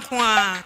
kwa.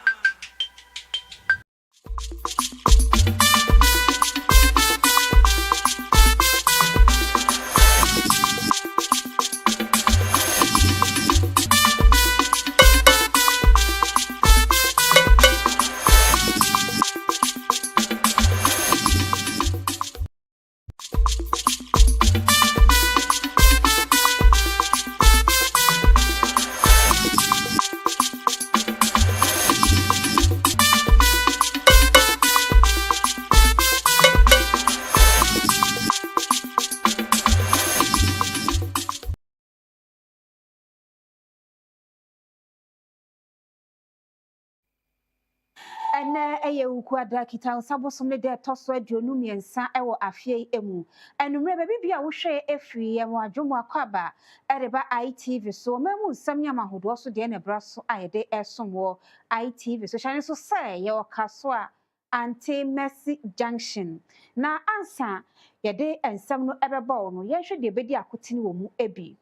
Ene eye ukwada kita sabosom ne de toso aduonu miensa ewo afie emu enumre be bibia wo hwe efiri ye mo adwomo akwaba ereba ITV so memu nsam nyama hodo so de ne braso ayede esomwo ITV so chane so say ye okaso a anti Mercy Junction na ansa yede ensam no ebeba no ye hwe de bedi akotini wo mu ebi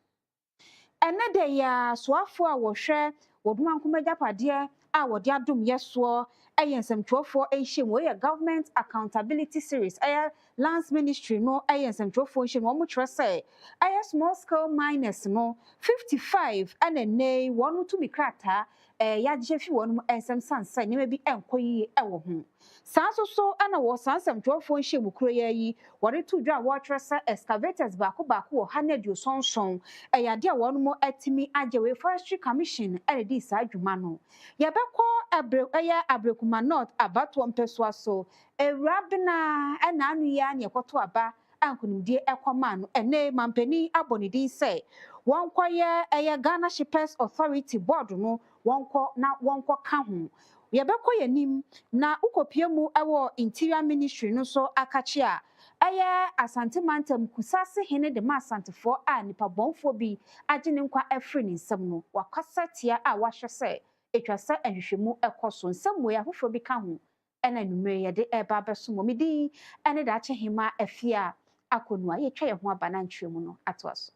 ene de ya soafo a wo hwe woduma nkomagapade a wode adom yeso ayensamtwofo ehye mo ye government accountability series lands ministry no ayensamtwofo ehye no mo kire say small scale miners no 55 anene wonu tumi krata yagye fi wonu ensam sansan ne bi enkoyi ewo ho so ana wo sansamtwofo ehye mo kuro yi wore to dwa wo kire say excavators baako wo hanedio sonson yade a wonu mo atimi agyewe forestry commission di sa adwuma no yebekọ abrekuma north abato mpeso aso ewrabna na anu ya ne ekoto aba ankonimdie ekoma no ene mampani abonidin say wonkoye Ghana Shippers Authority board no wonko ka ho yebekọ yanim na ukopiemu ewo interior ministry no so akachi a Asante Mantam kusase hene de masantefo a nipa bonfo bi agene nkwa afri ni nsam no wakasatia a wahwe se etwasa ahwehwemu ekoso nsam we ahofo bi ka ho ena numre ye de eba beso momidi ene da che hema afia akonua ye twa ye ho aba na ntwemu no atoaso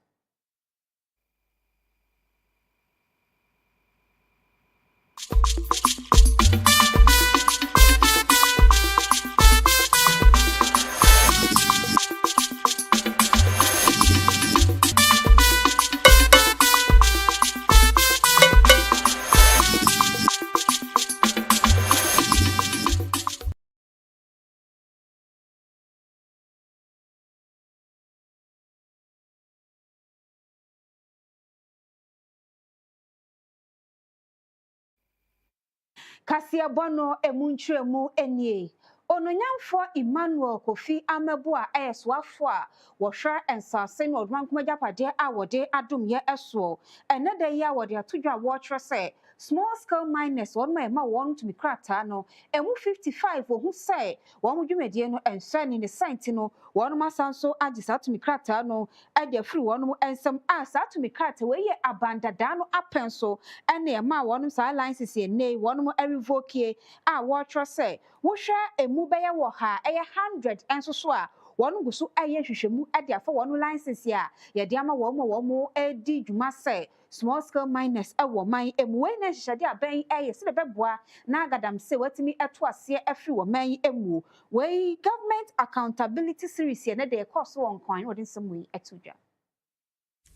Kasie bono emunchwemu enie ononyamfo Emmanuel Kofi Amebo a eyesoafo a wohwe ensase no odmankomagapade a wode adomye eso ene da ya wode atodwa wo kire se small scale miners won ma won to mikrata no emu 55 ohu se won dwumedie no ensani ne site no won masanso agisa to mikrata no ade afiri won ensam a sa to mikrata we ye abandada no apenso ene ma won sa license ye nei won revoke a wo kire se wo hwe emu beye wo ha 100 enso so a wonu gusu aye hwehwemu ade afa wonu license ya ye de ama wo edi dwuma se small scale miners ewo man emu we na hihade aban aye se de beboa na agadam se watimi eto ase afri wo man emu we government accountability series ye na de course won kwan wodin sem we etodwa.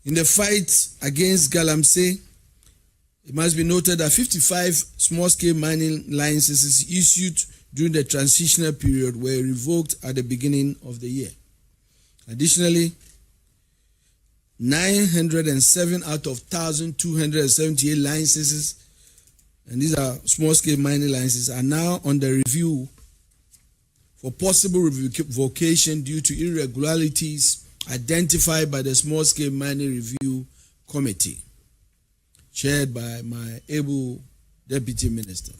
In the fight against Galamsey, it must be noted that 55 small-scale mining licenses issued during the transitional period were revoked at the beginning of the year. Additionally, 907 out of 1,278 licenses, and these are small-scale mining licenses, are now under review for possible revocation due to irregularities identified by the Small-Scale Mining Review Committee, chaired by my able Deputy Minister.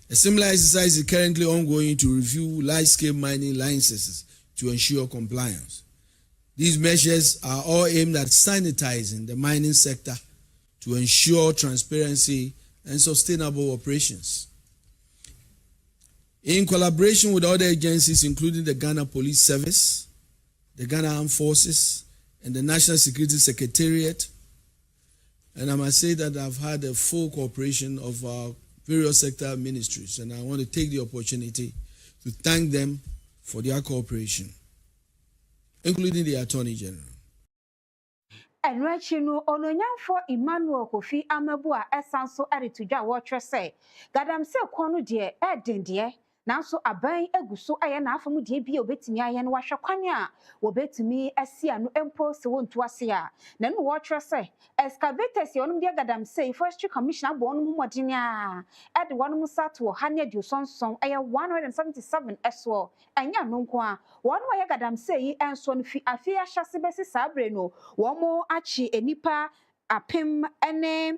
A similar exercise is currently ongoing to review large-scale mining licenses to ensure compliance. These measures are all aimed at sanitizing the mining sector to ensure transparency and sustainable operations. In collaboration with other agencies, including the Ghana Police Service, the Ghana Armed Forces, and the National Security Secretariat, and I must say that I've had a full cooperation of our various sector ministries, and I want to take the opportunity to thank them for their cooperation, including the Attorney General. Enrachinu ononyanfo Emmanuel Kofi Amabua esanso eritudwa wotre se gadamse kwonu de edendie nanso aban eguso aye na afamu de bia obetimi aye no wahwekwane a wobetimi asia no empo se wontu ase a na no wotre se excavators yonum de gadamse forestry commissioner bo no modene a ede wonum sato hane de sonson aye 177 eso enya no nko a wonu aye gadamse yi enso no fi afia hyase besi sabre no womo achi enipa apem ene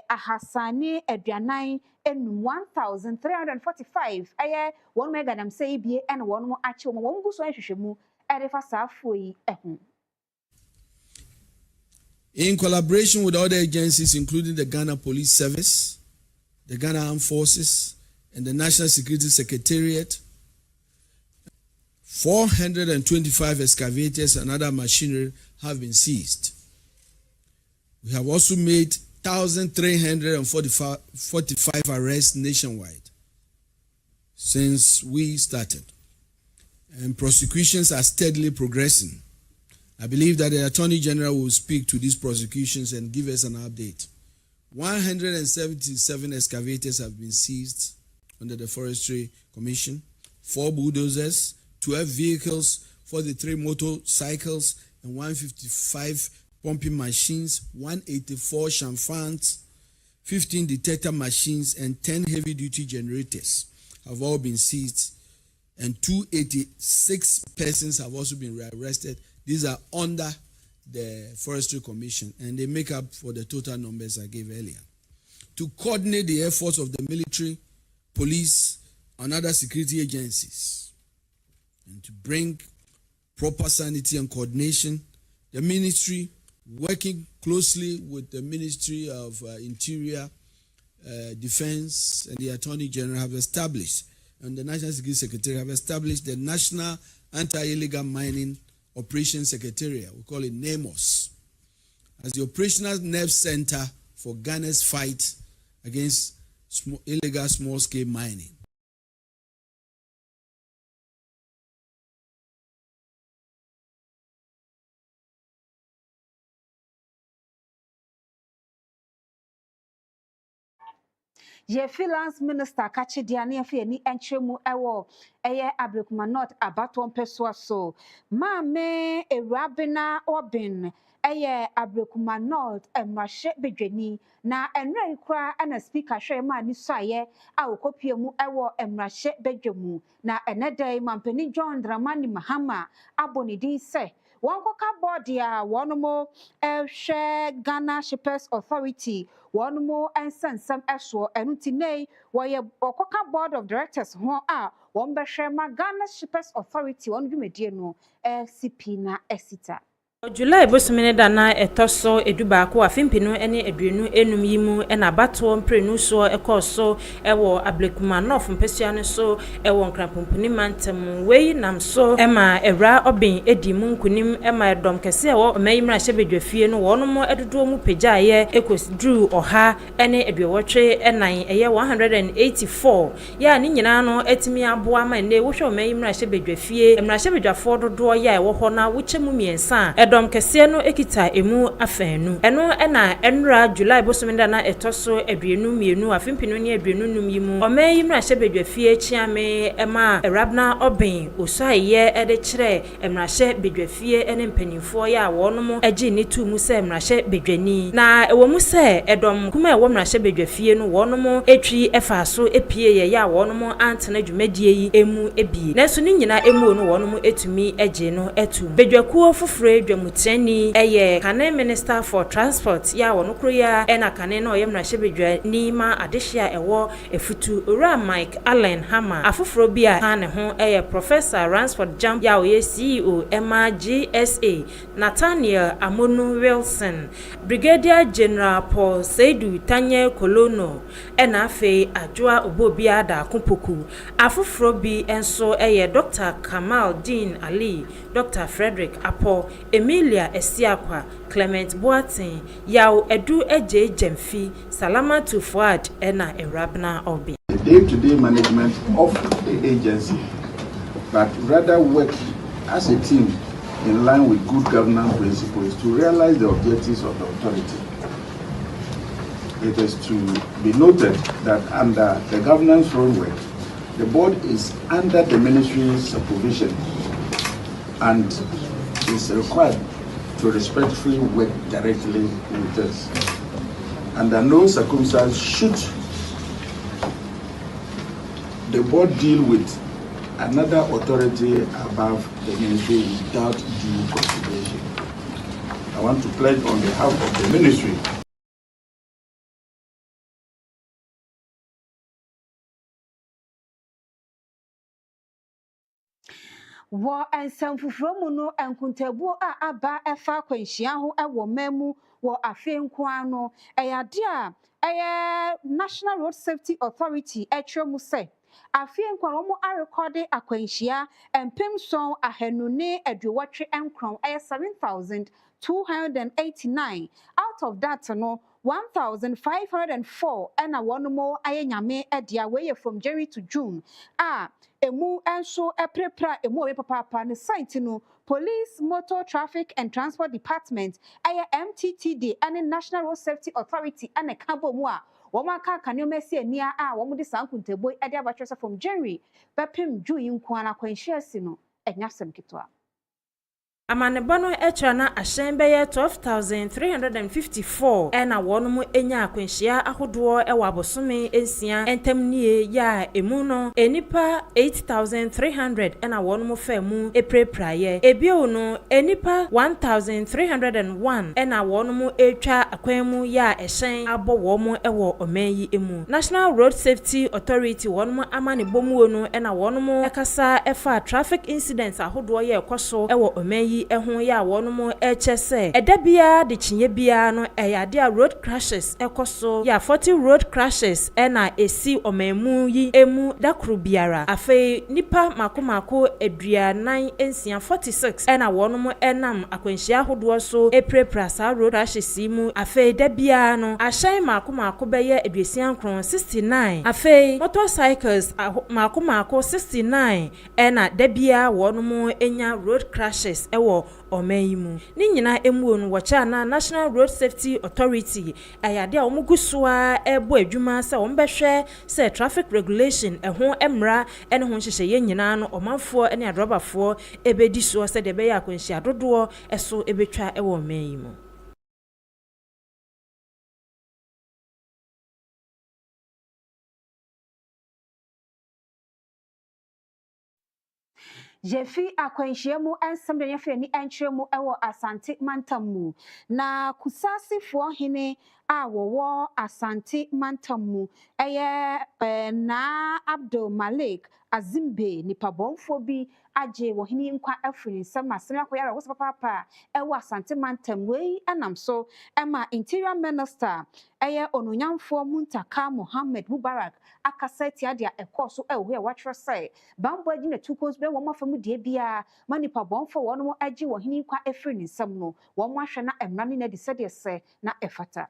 ahasani aduanan enum 1345 aye wonu me gadamse bie ene wono achi wo mo guso ahwehwemu erefa safo yi ehun. In collaboration with other agencies, including the Ghana Police Service, the Ghana Armed Forces, and the National Security Secretariat, 425 excavators and other machinery have been seized. We have also made 1,345 arrests nationwide since we started, and prosecutions are steadily progressing. I believe that the Attorney General will speak to these prosecutions and give us an update. 177 excavators have been seized under the Forestry Commission, 4 bulldozers, 12 vehicles, 43 motorcycles, and 155 pumping machines, 184 shamfans, 15 detector machines, and 10 heavy-duty generators have all been seized, and 286 persons have also been arrested. These are under the Forestry Commission, and they make up for the total numbers I gave earlier. To coordinate the efforts of the military, police, and other security agencies, and to bring proper sanity and coordination, the ministry, working closely with the Ministry of Interior, Defense, and the Attorney General have established, and the National Security Secretary have established the National Anti-Illegal Mining Operations Secretariat, we call it NAMOS, as the operational nerve center for Ghana's fight against illegal small-scale mining. Ye freelance minister kachi diane afi ani enchemu ewo eye Ablekuma North abaton peswa so maame ewrabena obin eye Ablekuma North emrahye bedwani na enra ikra ana speaker hwe ma ni so aye a okopiemu ewo emrahye bedwemu na enedai mampeni John Dramani Mahama abonidi se Wankoka board ya wonomo hwe Ghana Shippers Authority wonomo ensensem eso enutinei woye okoka board of directors ho a wombehwe ma Ghana Shippers Authority wonu dwumedie no CP na esita July bosumene dana etoso edubaako afimpinu ene eduenu enum yimu ena bato mprenu so ekoso ewo Ablekuma North mpesua ne so ewo nkrapompuni mantem wei namso ema ewra obin edimu nkunim ema edom kese ewo mayimra hyebedwafie no wonomo edodo mu pagyaye ekosdru oha ene eduwotwe enan eye 184 ya ni nyina no etimi aboa ma ne wo hwe mayimra hyebedwafie emra hyebedwafo dodo ya ewo ho na wuchemu miensa Dom kese no ekita emu afanu eno ena enra July bosomenda na etoso eduenu mienu afimpinu ne eduenu num yimu omayimra hyebedwafie chiame ema erabna obin osaye ede kire emrahye bedwafie ene mpanimfo ya wonomo agi ni tu mu se emrahye bedwani na ewo mu se edom kuma ewo emrahye bedwafie no wonomo etwi efaso epie ye ya wonomo antena dwumadie yi emu ebi na so ni nyina emu no wonomo etumi agi no etu bedwakuo foforo Muteni eye Kane Minister for Transport ya wonokro ya ena Kane no yemra hyebedwa ni ma adehia ewo efutu ora Mike Allen Hammer afoforo bia Kane ho eye Professor Ransford Jump ya oye CEO Emma GSA Nathaniel Amonu Wilson Brigadier General Paul Seidu Tanye Kolono ena afe adwoa obobia da kumpoku afoforo bi enso eye Dr. Kamal Dean Ali Dr. Frederick Apo Emilia Esiakwa, Clement Boateng, Yaw Edu Eje Jemfi, Salamatu Fuad, Ena Erabna Obi. The day-to-day management of the agency, but rather work as a team in line with good governance principles to realize the objectives of the authority. It is to be noted that under the governance framework, the board is under the ministry's supervision and is required to respectfully work directly with us. Under no circumstance should the board deal with another authority above the ministry without due consideration. I want to pledge on behalf of the ministry Wo ensamfufuro mu no enkuntabu a aba efa kwanhia ho ewo mamu wo afenko ano eyade a National Road Safety Authority etwemu se afenko ro mu a recorde akwanhia empem son ahanune adwewotwe enkron 7,289 out of that no 1,504 and a one more ayanyame edia way from January to June emu enso eprepra emu we papa ne site no Police Motor Traffic and Transport Department MTTD and National Road Safety Authority and a cabo mu a womaka kanyomesia ania womu de sankuntebo ede abatwese from January bepem June nkwana kwanhia si no enyasem kitwa Amanebono echana ashembeye 12,354 ena wonumu enya akwenhia ahodoɔ ɛwɔ abosome ensia entamnie ya emuno enipa 8,300 ena wonumu femu eprepraye ebio no enipa 1,301 ena wonumu etwa akwanmu ya ehyen abo womu ɛwɔ omanyi emu. National Road Safety Authority wonumu amanebomu no ena wonumu ekasa efa traffic incidents ahodoɔ ye ekoso ɛwɔ omanyi ehun ya wonumu echese edabia de chinye bia no eyade a road crashes ekoso ya 40 road crashes ena esi omemu yi emu dakru biara afei nipa makomako eduanan ensia 46 ena wonumu enam akwanhia hodo so epreprasa road crashes mu afei dabia no ahyan makomako beye eduasian kron 69 afei motorcycles makomako 69 ena dabia wonumu enya road crashes ewo omayimu ni nyina emuo no wacha na National Road Safety Authority ayade a omugusoa ebo adwuma se ombehwe se traffic regulation eho emra ene ho hyehyeye nyina no omanfo ene adrobafo ebedi so se de be ya akwanhia dodo eso ebetwa ewo omayimu. Jefi akwanhyiamu ensem de yefe ni enkyeremu ewo Asante Mantamu na kusasifo hene a wowo Asante Mantamu na Abdul Malik Azimbe nipabonfo bi aje wo hene nkwa afiri nsem asem akoyara wo papa ewo Asante Mantam wei anam so ema Interior Minister ononyamfo Muntaka Mohammed Mubarak akaseti adia ekoso ewo ya watro say bambo agi na tukos be wo mafamu die bia manipa bonfo wo no agi wo hene nkwa afiri nsem no wo mo ahwe na emrane na de se na efata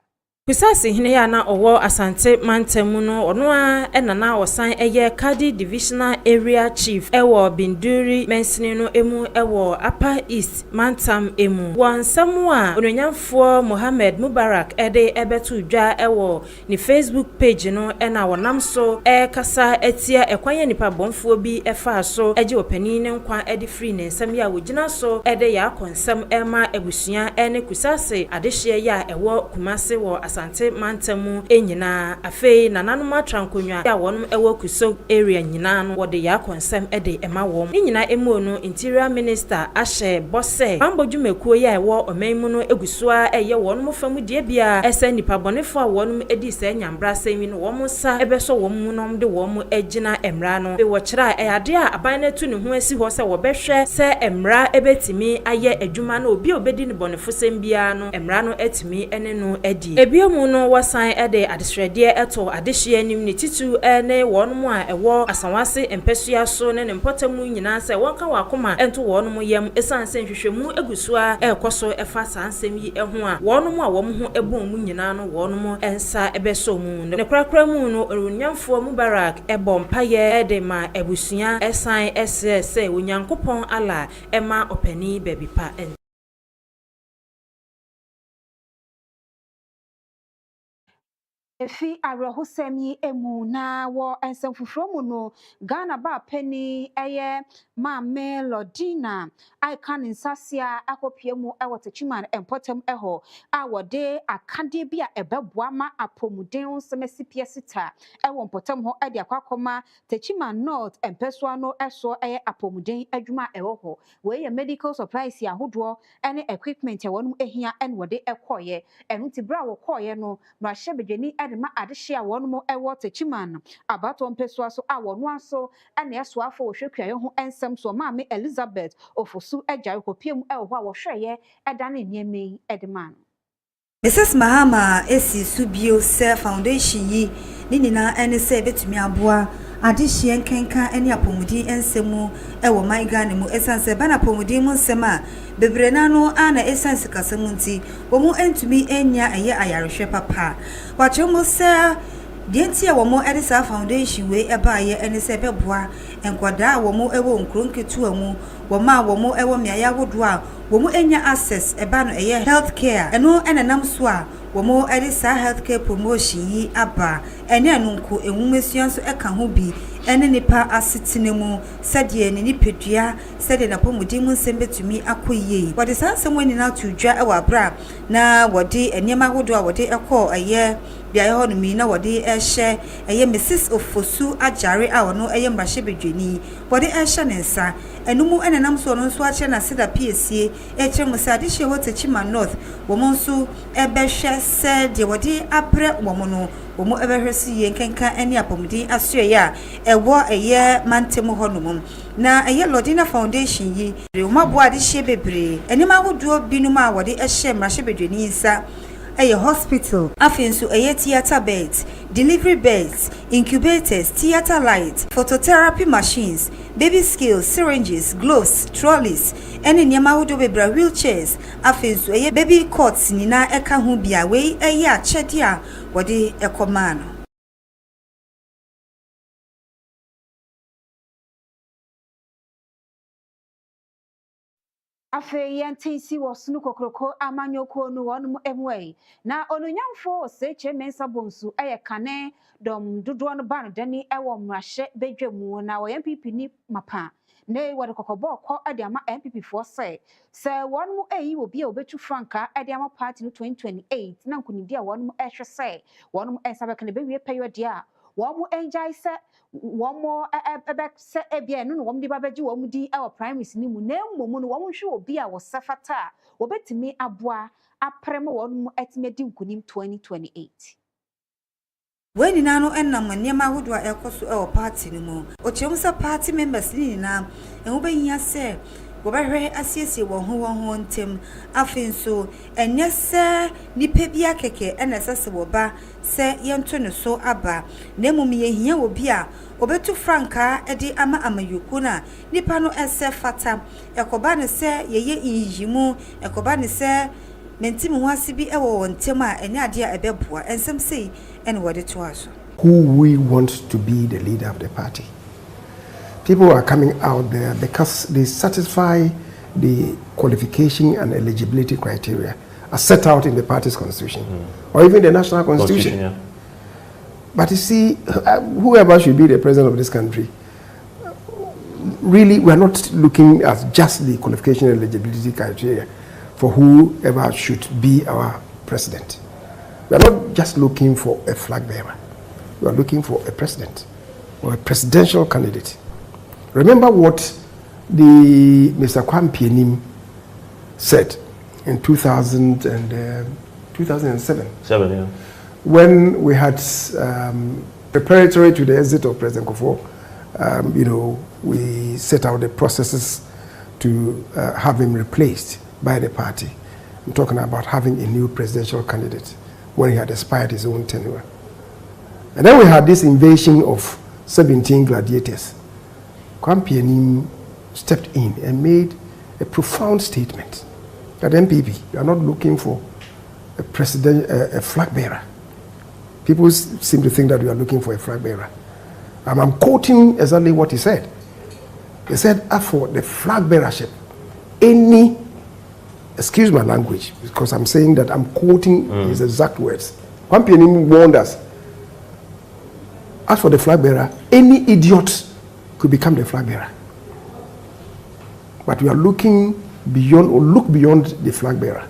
Kusasi hine ya na owo Asante Mantamu no ono a enana osan eye Kadi Divisional Area Chief ewo Binduri mensini no emu ewo Upper East Mantam emu wansam a ononyamfo Mohammed Mubarak ede ebetu dwa ewo ni Facebook page no ena wonam so kasa etia ekwanye nipa bonfo bi efa so eje opani ne nkwa ede free ne nsam ya wogina so ede ya konsam ema ebusua ene kusasi adehye ya ewo Kumase wo Asante Mantamu enyina afei nananom atrankonwa ya wonum ewo Kuso area nyina no wode ya konsem ede ema wom nyina emu no Interior Minister ahye bose bambodwumekuo ya ewo omanmu no egusua eye wonum famu die bia ese nipa bonefo a wonum edi se nyambra semi no wom sa ebeso wom nom de wom egina emra no be wo kira eyade a aban na tu ne ho asi ho se wo behwe se emra ebetimi aye adwuma na obi obedi ne bonefo sem bia no emra no etimi ene no edi ebi Ewiemu no wasan de adesrede eto adehye anim ne titu ne wonmo a ewo asanwase empesua so ne mpotamu nyina se wonka wakoma ento wonmo yam esanse nhwehwemu egusua ekoso efa sansem yi eho a wonmo a womho ebon mu nyina no wonmo ensa ebeso mu ne krakra mu no orunyamfo Mubarak ebompaye de ma ebusua esan ese onyankopon ala ema opani baby pa en Efi arehosem yi emu na wo ensefufro mu no Ghana ba pani eye Mame Lodina icon insasia akopie mu ewo techiman empotem eho a wode akade bia ebeboa ma apomuden semesipie sita ewo mpotem ho ade akwakoma techiman north empeswa no eso eye apomuden adwuma ewo ho we ye medical supplies ya hodo ene equipment ya wonum ehia en wode ekoye enu tibra wo koye no mrahye bedwani ma adehye a wonmo ewo techiman abato mpesua so a wono aso ene eso afo wohwekwaye ho ensem so Maame Elizabeth ofosu agare kopiem ewo ho a wohweye edane niemei edman Mrs. Mahama esi subio se foundation yi ni nyina ene se betumi aboa adehye nkenka ene apomudi ensemu ewo maigane mu esanse bana apomudi mu nsem a bebre na no ana esanse kasemu nti wo mu entumi enya eye ayarehwe papa wachomo se Dienti ya womo edisa foundation we ebaye ene se beboa enkwada womo ewo nkronketu mu woma womo ewo miaya wodo a womo enya access eba no eye healthcare eno enenam so a womo edisa healthcare promotion yi aba ene enunko enwumesuan so eka ho bi ene nipa asetene mu sede ne nipedua sede na pomodi mu nsembetumi akoyie wode sansem wani na tudwa ewa abra na wode enema wodo a wode ekọ eye bia ho no mi na wode ehye eye Mrs. Ofosu agare a wono eye mrahye bedwani wode ehye ne nsa enumu enenam so no nso ache na sida piesie eche musade hye ho techima north womo nso ebehwe se de wode abre womo no womo ebehwe si ye nkenka ene apomudin asoe ya ewo eye mantem ho no na eye Lodina foundation yi womo aboa de hye bebre enema hodo binum a wode ehye mrahye bedwani nsa a hospital, afinsu a theater beds, delivery beds, incubators, theater lights, phototherapy machines, baby scales, syringes, gloves, trolleys, any nyamahudo bebra wheelchairs, afinsu a baby cots nina eka hubia way a ya chetia, wadi a command. Afe yantensi wosunu kokroko amanyoko no wonum emwe na ononyamfo seche mensa bonsu kane dom dodo no ban dani ewo mrahye bedwamu na wo MPP ni mapa ne wode kokobo ko ade ama MPP fo se wonum eyi obi a obetu franka ade ama party no 2028 na nkunidi a wonum ehwe se wonum ensabe kan be wie peyo de a womu enjai se womo ebe se ebia no wom de babaji wom di our primaries ni mu na mmom no wom hwe obi a wo sefata obetimi aboa aprem wonum atimedi nkunim 2028 When nano enam nneema hodo a ekoso e party no mu ochemsa party members ni na enwo behia se wo behwe asiesie wo ho ntem afinso enye se nipa bia keke enesese wo ba se yento ne so aba na emum ye hia obi a obetu franka edi ama amayuku na nipa no ese fata ekoba ne se yeye inyimu ekoba ne se mentimi ho asibi ewo wontem a enya ade a ebeboa ensem sei ene wode to aso who we want to be the leader of the party. People are coming out there because they satisfy the qualification and eligibility criteria as set out in the party's constitution or even the national constitution. Yeah. But you see, whoever should be the president of this country, really we are not looking at just the qualification and eligibility criteria for whoever should be our president. We are not just looking for a flag bearer. We are looking for a president or a presidential candidate. Remember what the Mr. Kwampianim said in 2007. Yeah. When we had preparatory to the exit of President Kufuor, we set out the processes to have him replaced by the party. I'm talking about having a new presidential candidate. when he had expired his own tenure. And then we had this invasion of 17 gladiators. Kwampianim stepped in and made a profound statement that MPP, we are not looking for a flag bearer. People seem to think that we are looking for a flag bearer. I'm quoting exactly what he said. He said, for the flag bearership, any, excuse my language, because I'm saying that I'm quoting his exact words. Kwampianim warned us, as for the flag bearer, any idiot could become the flag bearer. But we are looking beyond, or look beyond the flag bearer,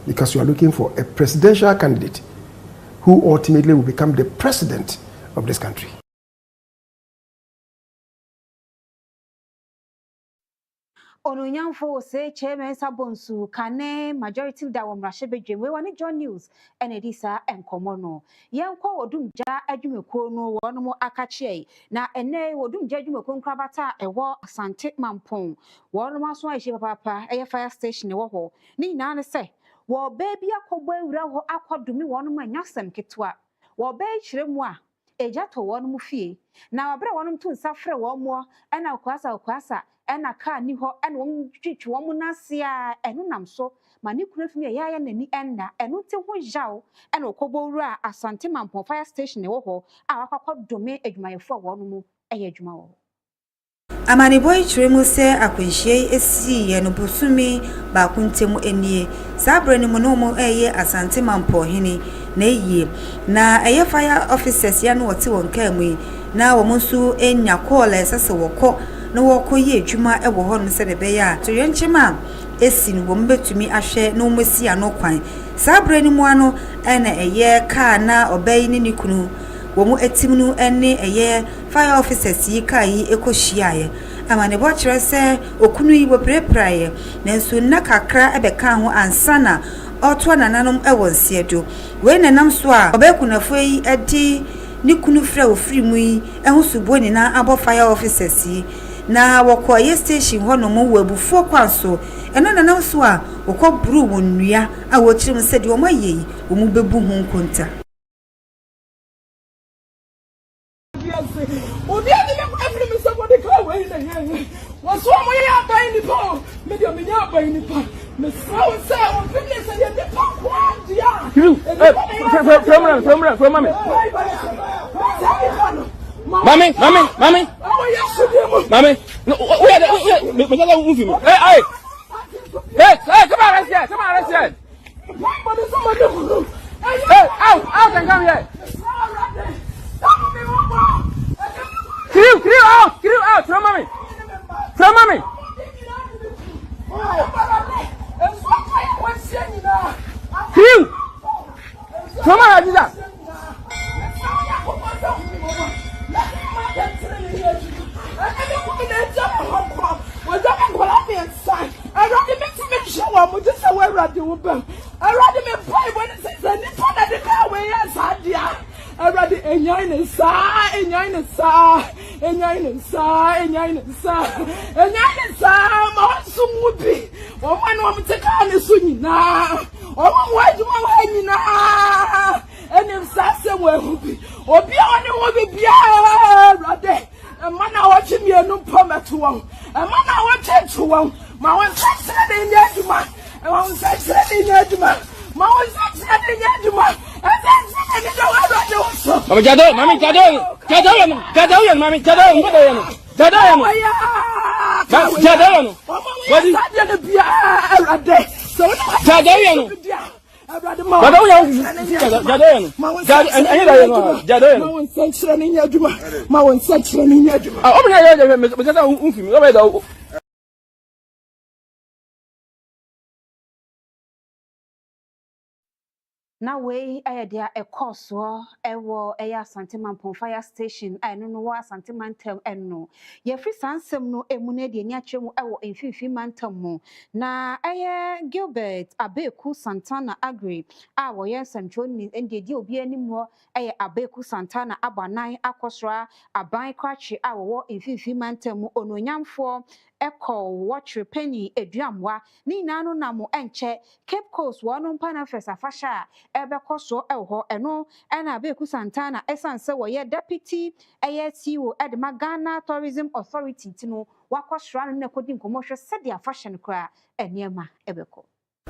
because we are looking for a presidential candidate who ultimately will become the president of this country. Onunyanfo say chairman Sabonsu kane majority da womrahye bedwem we woni John News ene disa enkomo no yenkwa wodumja adwumeko no wono mo akache na ene wodumja adwumeko nkrabata ewo Asante Mampon wono maso ahye papa eye fire station wo ho ni nyina ne se wo baby akogbo ewura ho akodumi wono mo anyasem ketwa wo ba kyeremu a eja to wono mo fie na wabre wono mtu nsafre wo mo ena kwasa ena ka ni ho ena won twitwi wo munase a enu nam so ma ni kunu fimi ya nani enna enu te ho jaw ena okobowru a Asante Mampon fire station wo ho a wakwakodome adwumayefo wo no mu eye adwuma wo Amani boy chiremu se akwenhie esi ye no busumi ba kuntemu enie sabre ni mo mo eye Asante Mampon hini na eyie na eye fire officers ya no wote won ka mu na wo nso enya call esese wokọ na wokoye adwuma ewo ho no se de be ya to yenchima esi ni wo mbetumi ahwe na omosi ano kwan sabre ni mo ano ena eye ka na obai ni nikunu womu etimnu ene eye fire officers yi kai ekoshiaye amane bo kire se okunu yi bo prepraye nanso na kakra ebeka ho ansana oto nananom ewo nsiedo we nanam so a obekunafo yi edi nikunu fra ofri mu yi eho suboni na abo fire officers yi na wokoye station ho no mo wabufo kwanso eno nanam so a wokobru wonnua a wochirim se de omaye wo mu bebu ho nkonta was so many out by the pole, medium in your brain. Miss Flower said, or fitness and the pump one, yeah. From mommy. Mommy. Oh, yes, mommy. No, where hey, come on, let's get. Hey, out and come here. Kill out, from mommy. From mommy. Kill. From mommy, that. Already enjoying sa ma sumubi o man wo mteka ne so nyina o man waduma wa nyina enim sase wa hubi obi a woni wo bibia already man a wo chimienu pometo wo man a wo chechu wo ma won sase de nyaduma won sase de nyaduma ma won sase de nyaduma Mami jado, mommy, na we dia ekoso ewo eya Asante Mampon fire station eno no wa Asante Mantem eno ye free sansem no emu na de ni atwemu ewo emfifi Mantem mu na Gilbert Abeku Santana Agri a wo ye santroni ende di obi anim ho Abeku Santana abanan akosra aban kwachi a wo emfifi Mantem mu ononyamfo eko watch penny eduamwa ni nanu namo enche Cape Coast wono pana fesa fasha ebeko so eho eno ena beku Santana esanse woye deputy CEO edma Ghana Tourism Authority tino wakosra no nekodi nkomosho sede afasha no kra eniema ebeko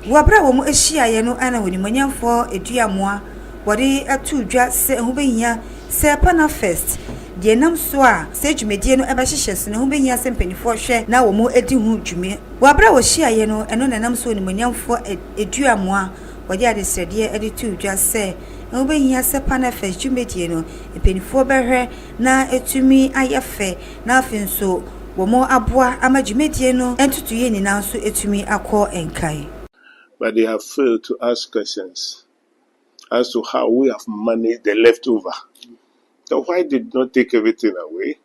wabra wo mu ehia ye no ana woni manyamfo eduamoa wode atu dwa se ho behia se pana first de nam so a se dwumedie no ebehyehyɛ se ne ho behia se mpanifo hwɛ na wo mu edi hu dwume wabra wo hia ye no eno nanam so ni manyamfo eduamoa wode ade srede ede tu dwa se ho behia se pana first dwumedie no mpanifo behwɛ na etumi ayefe na afenso wo mu aboa ama dwumedie no entutuye ni na so etumi akɔ enkai. But they have failed to ask questions as to how we have managed the leftover. So why did not take everything away?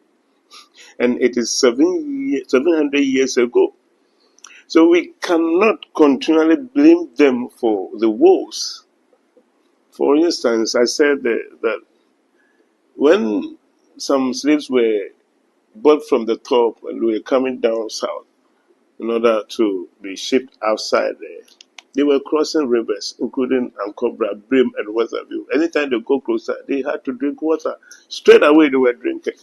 And it is 700 years ago. So we cannot continually blame them for the wars. For instance, I said that when some slaves were bought from the top and were coming down south in order to be shipped outside there, they were crossing rivers, including Ankobra, Brim, and Weatherview. Anytime they go closer, they had to drink water. Straight away, they were drinking.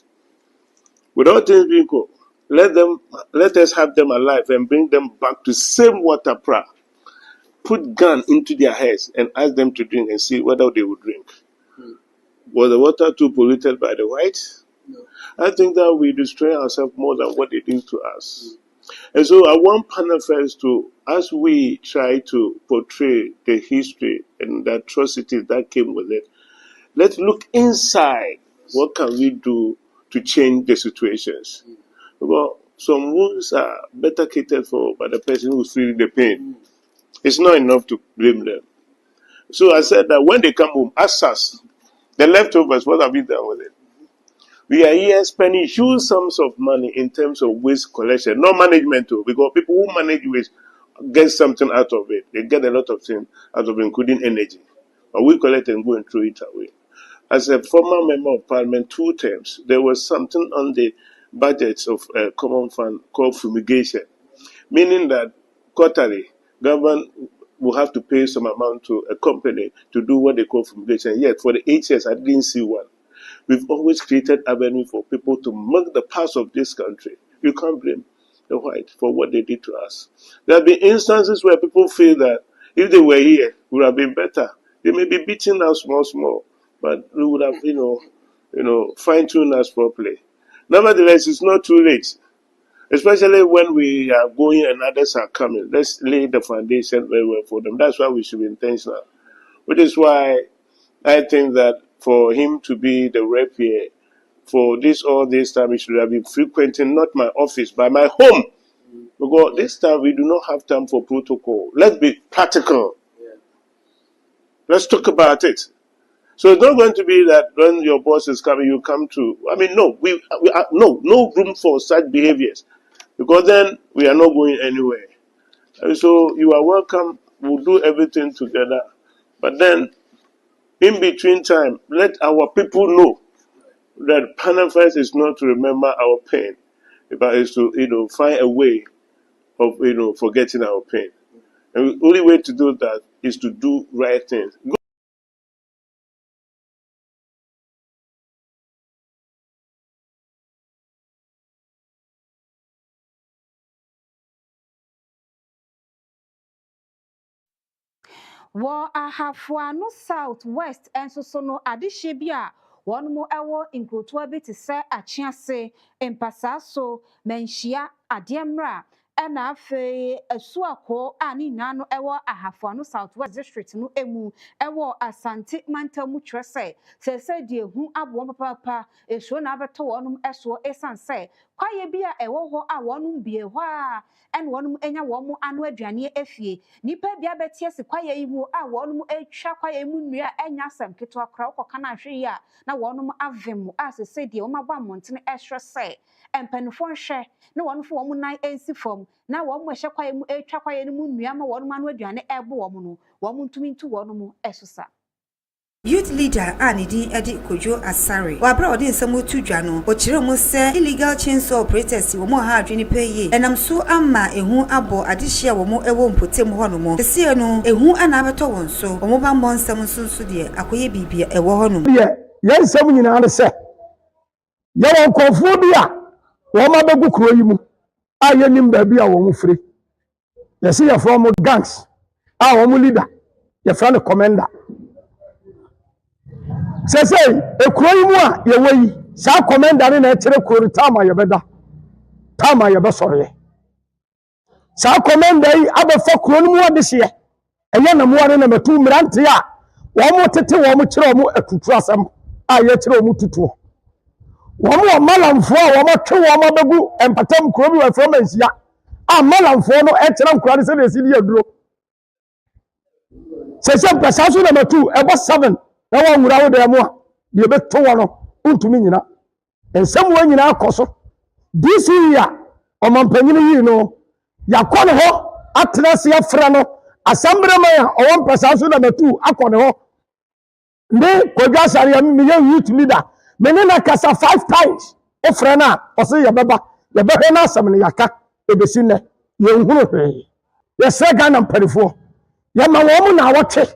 Without things being cold, let us have them alive and bring them back to same water pra. Put gun into their heads and ask them to drink and see whether they would drink. Was the water too polluted by the whites? No. I think that we destroy ourselves more than what they do to us. And so I want panel first to, as we try to portray the history and the atrocities that came with it, let's look inside. What can we do to change the situations? Well, some wounds are better catered for by the person who's feeling the pain. It's not enough to blame them. So I said that when they come home, ask us, the leftovers, what have we done with it? We are here spending huge sums of money in terms of waste collection, not management too, because people who manage waste get something out of it. They get a lot of things out of it, including energy. But we collect and go and throw it away. As a former member of parliament 2 terms, there was something on the budgets of a common fund called fumigation, meaning that quarterly, government will have to pay some amount to a company to do what they call fumigation. Yet, for the 8 years, I didn't see one. We've always created avenue for people to mark the past of this country. You can't blame the white for what they did to us. There have been instances where people feel that if they were here, it would have been better. They may be beating us small, but we would have, fine-tuned us properly. Nevertheless, it's not too late, especially when we are going and others are coming. Let's lay the foundation very well for them. That's why we should be intentional. Which is why I think that for him to be the rep here, for all this time, he should have been frequenting not my office, but my home. Because this time we do not have time for protocol. Let's be practical. Yeah. Let's talk about it. So it's not going to be that when your boss is coming, you come to. I mean, no, we are, no room for such behaviors, because then we are not going anywhere. And so you are welcome. We'll do everything together, but then in between time, let our people know that panel first is not to remember our pain, but is to find a way of forgetting our pain. And the only way to do that is to do right things. War ahafua no south west enso so no adehye bi a won mo ewo nkotoa bi te se achiase empasa so manhia ademra ena afe asuako ani nyina no ewo ahafua no south west district no emu ewo asante mantamu twese se die hu abo papa esuo na abeto wonum eso esanse kwaye bi a ewo ho a wonum bie ho a en wonum enya womu anu aduane afie nipa bia betie se kwaye yi mu a wonum etwa kwaye mu nnua enya sam keto akra ukoka na hwe yi a na wonum avem a se die womaba amontene ehwe se empanifo hwe na wonfo womu nan ensi fom na womu hwe kwaye mu etwa kwaye mu nnua ma wonum anu aduane ebo womu no womu ntumi ntu wonum esosa Youth leader Anidi Edi Kojo Asare. Wabra odi nsemu tudwa no. Ochire mu se illegal chainsaw operators wo mo ha adwene peye. Enam so ama ehu abo adehia wo mo ewo mpotem ho no mo. Sese no ehu ana abeto won so. Wo mo ba mbon nsem sunsu de akoye bibia ewo ho no. Ye nsem nyina ne se. Ye won konfo bia wo ma begu kuro yi mu. A ye nim ba bia wo mu firi. Ye se ye from gangs. A wo mu leader. Ye fra ne commander. Sese ekuro yi mu a ye weyi sa commander na ekire kuro tama ye beda tama ye be sore sa commander yi abefa kuro mu ade hye eye na muware na metu mrante a wo mo tete wo mo kire wo mo atutu asem a ye kire wo mo tutu wo mo malamfo a wo mo twe wo mo begu empatam kuro bi wa from ansia a malamfo no ekire nkura de se na esi di aduro sese pesa so na metu ebo 7 na wa nwura wo de mo a de be to wo no untumi nyina ensem wo nyina akoso this year omampanyini yi no yakone ho atrase afra no asambre man a owon pesa so na metu akone ho ne Kojo Asare ya me youth leader me ne na kasa 5 times o fra na o se ye beba ye be he na asam ne yaka ebesi ne ye nhunu hwe ye se Ghana mparifo ye ma wo mu na awotwe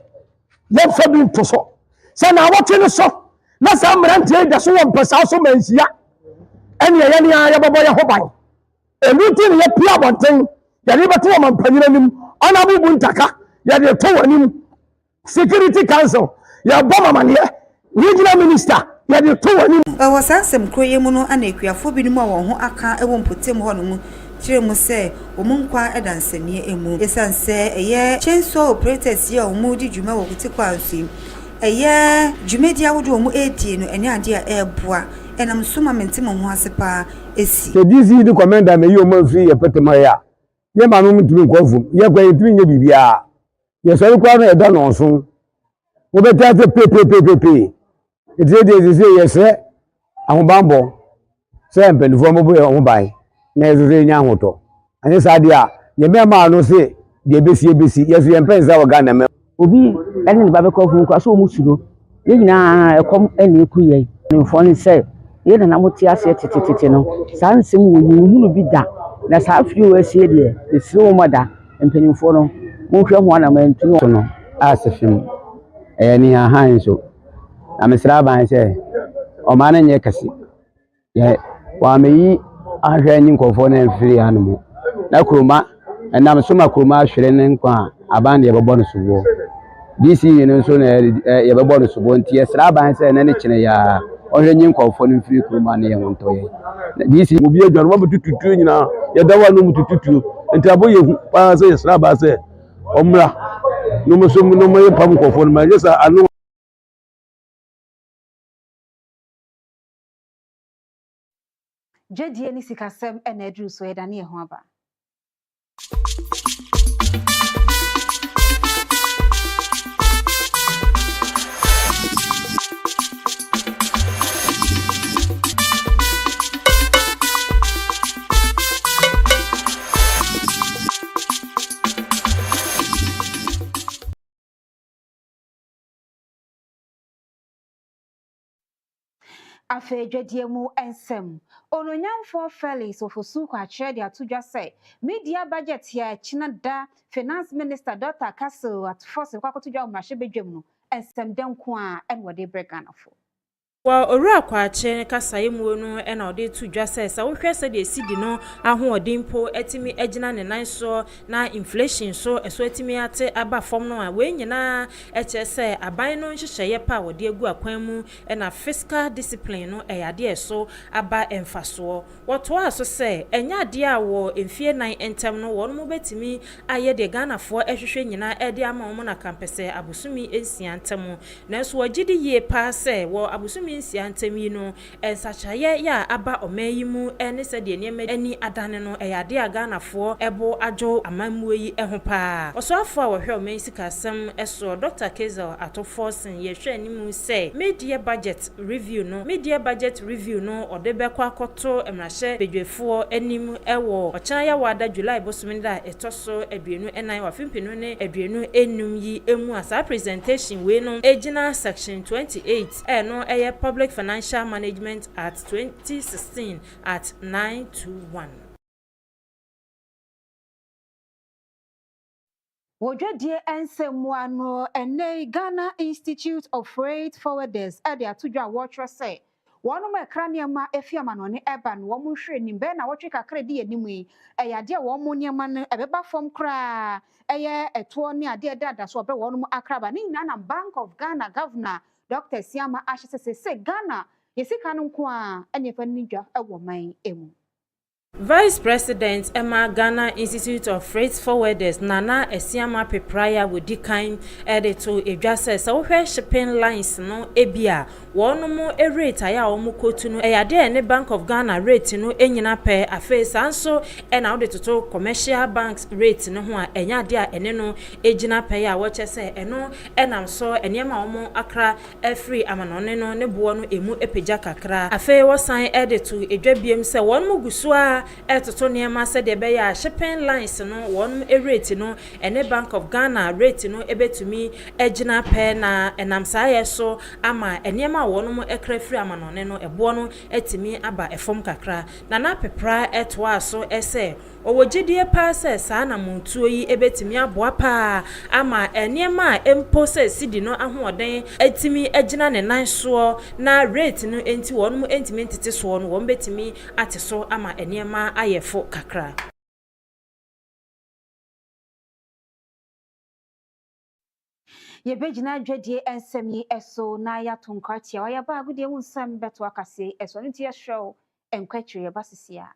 ye fa bi ntoso se na awotwe ne so na sa mrante da so won pesa so mansia ene ye ne ya babo ye ho ban eluti ne ye pia bonten ye ne beto wo mpanyira nim ona bubu ntaka ye de to wanim security council ye bo mamane regional minister ye de to wanim Wa sansem kroye mu no ana ekuafo binom a won ho aka ewo mpotem ho no mu kire mu se wo mu nkwa edansanie emu esanse eye chainsaw operators ye wo mu di dwuma wo kuti kwansu eye dwumedi awodo wo mu edie no ene ade a eboa enam soma mentem ho asepa esi the DC the commander me yo man free ye petema ya ye ma no mutumi nkofum ye kwa yetumi nye bibia ye so kwa no e da no so wo beta se pe eti de ye se ahobambo se mpelifo mo bo ye ho bai na ezure nya hoto anye sade a ye me ma no se de besi ye so ye mpenza wo Ghana me obi ene ne ba be kofum kwa so mu suro ye nyina ekom ene eku ye mfo ne se ye na moti ase tete no sa nsem wo nyunu bi da na sa afiri wo asie de esi wo moda mpanimfo no mo hwe ho na mantu no asefim ni ahan so na mesra ban se o ma na nye kase ye wa meyi ahwe nyi nkofo na mfiri anum na kroma na mesoma kroma ahwere ne nkwa aban de bebo no subo DC no so na ye bebo no subo nti esra ban se na ne kine ya ohwe nyi nkofo no mfiri kroma na ye wonto ye DC obi adwaro ma butututu nyina ye dawa no mutututu nti aboye hu pa se esra ba se omra no mo so no mo ye pam nkofo no ma ye sa anu Jedie ni sikasem ena edru so edane ho aba. Afe dwadie mu ensem ononyamfo Felix ofosu kwa chere dia tudwa say media budget ya chinada finance minister Dr. Kasie at force kwa kotudwa mahye bedwam no ensem denko a enwode breganafo wa owura kwache kasaye mu no e na ode tudwa sa wo hwese de sidi no ahoodimpo etimi agina ne nan so na inflation so eso etimi ate aba fom no a we nyina eche se aban no nhyehyeye pa wode agu akwan mu e na fiscal discipline no e yade eso aba emfaso woto aso se enya ade a wo emfie nan entem no wo no betimi aye de Ghanafo ehwehwe nyina e de ama wo na kampese abusumi ensia ntem na so wagidi ye pa se wo abusumi nsia ntem yi no ensachaye ya aba omayi mu ene se de niam ani adane no eyade aga nafo ebo adwo amammuo yi eho pa osoafo a wohwe omayi sikasem eso Dr. Kasie atoforsen ye hwe animu se media budget review no odebekọ akoto emrahye bedwefo anim ewo ochanya wada July bosomida etoso aduenu enan wafimpinu ne aduenu enum yi emu asa presentation we no ejina section 28 no eye Public Financial Management Act 2016 at 921. Wodwadie ensemwa no ene Ghana Institute of Freight Forwarders ade atodwa watcher say wonu ma krania ma efiama no ne eba no wo hwe nimbe na wotwe kakra di animu yi eyade wo mo niema no ebeba fom kra eye eto ne ade dada so obe wonu mo akraba ni na Bank of Ghana Governor Dr. Siama Ashese se Ghana yesika no nko a enefa nidwa ewo man emu. Vice President Emma Ghana Institute of Freight Forwarders Nana Esiama Pepraya Wodikan edito edwase se wohwe shipping lines no ebia wono rate aya wo kotu no eyade ne Bank of Ghana rate no enyina pe afa sanso na wo de toto commercial banks rate no ho a enyade a ene no ejina pe ya wo chese eno enam so enema wo akra free amanone no ne bo no emu epeja kakra afa wo san edito edwabiem se wono gusu a etoto niema se de be ya shipping lines no won rate no ene Bank of Ghana rate no ebetumi ejina pe na enam saye so ama eniema won mo ekra free amanone no ebo no etimi aba efom kakra na na pepra etwa so ese owogidie pa se sa na montuo yi ebetimi aboa pa ama eniema empo se sidi no ahoden etimi ejina ne nan so na rate no enti won mo entimi ntete so no won betimi ate so ama eniema ayefo kakra. Yebejina dwadie ensem yi eso na ya tonkratia wa ya ba agudie mu nsem beto akase eso nti ya show enkwatire basisia.